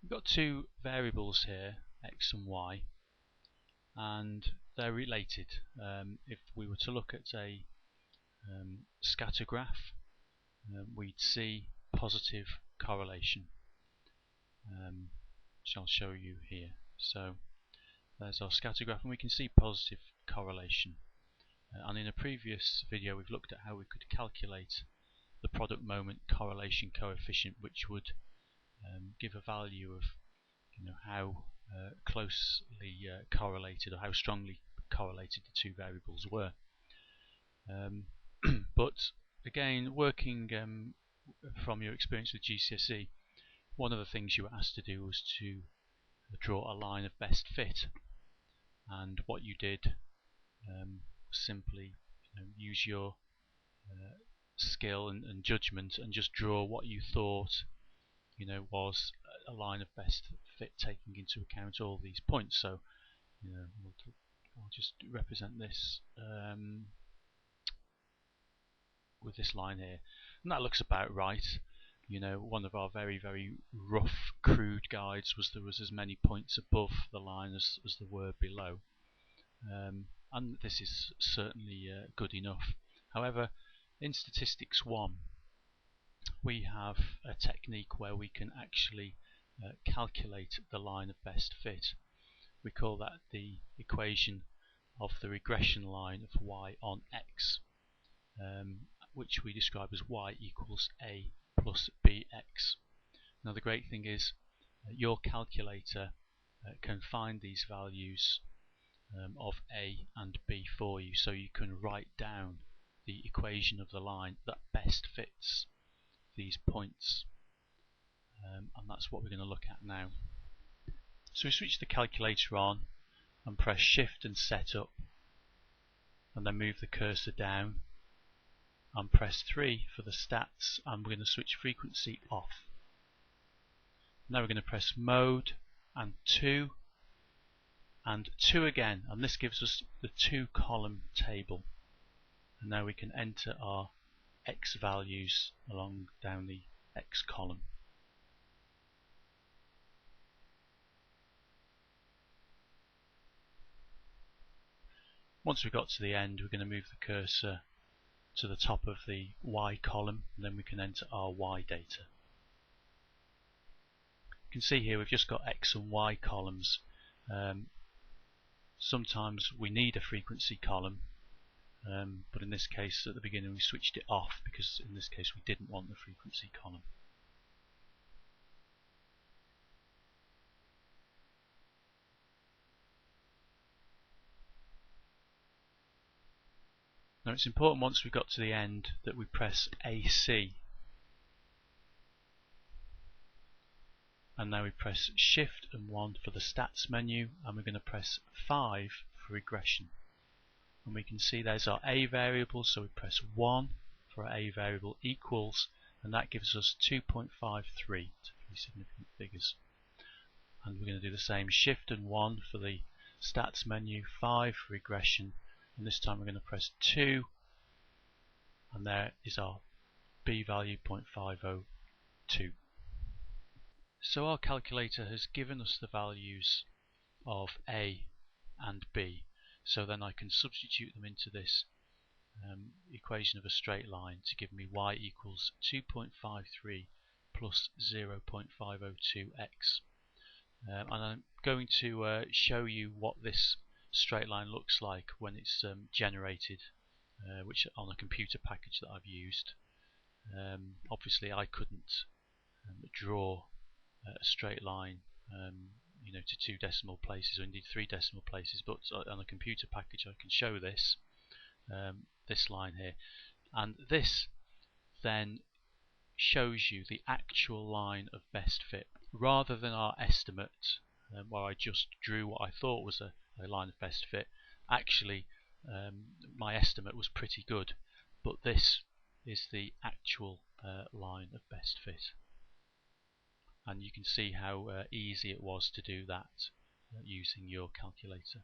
We've got two variables here, x and y, and they're related. If we were to look at a scatter graph, we'd see positive correlation, which I'll show you here. So there's our scatter graph, and we can see positive correlation. And in a previous video we've looked at how we could calculate the product moment correlation coefficient, which would give a value of how closely correlated or how strongly correlated the two variables were. But again, working from your experience with GCSE, one of the things you were asked to do was to draw a line of best fit, and what you did simply use your skill and judgment and just draw what you thought was a line of best fit, taking into account all these points. So I'll just represent this with this line here, and that looks about right. One of our very rough, crude guides was there was as many points above the line as there were below, and this is certainly good enough. However, in Statistics 1 we have a technique where we can actually calculate the line of best fit. We call that the equation of the regression line of y on x, which we describe as y equals a plus bx. Now the great thing is your calculator can find these values of a and b for you, so you can write down the equation of the line that best fits these points, and that's what we're going to look at now. So we switch the calculator on and press shift and set up, and then move the cursor down and press 3 for the stats, and we're going to switch frequency off. Now we're going to press mode and 2 and 2 again, and this gives us the 2-column table, and now we can enter our x values along down the x column. Once we've got to the end, we're going to move the cursor to the top of the y column, and then we can enter our y data. You can see here we've just got x and y columns. Sometimes we need a frequency column, but in this case at the beginning we switched it off because in this case we didn't want the frequency column. Now it's important once we've got to the end that we press AC, and now we press shift and 1 for the stats menu, and we're going to press 5 for regression. And we can see there's our A variable, so we press 1 for our A variable equals, and that gives us 2.53, three significant figures. And we're going to do the same, shift and 1 for the stats menu, 5 for regression, and this time we're going to press 2, and there is our B value, 0.502. So our calculator has given us the values of A and B. So then I can substitute them into this equation of a straight line to give me y equals 2.53 plus 0.502x. And I'm going to show you what this straight line looks like when it's generated, which on a computer package that I've used. Obviously I couldn't draw a straight line to 2 decimal places, or indeed 3 decimal places, but on a computer package I can show this this line here, and this then shows you the actual line of best fit rather than our estimate where I just drew what I thought was a line of best fit. Actually my estimate was pretty good, but this is the actual line of best fit. And you can see how easy it was to do that using your calculator.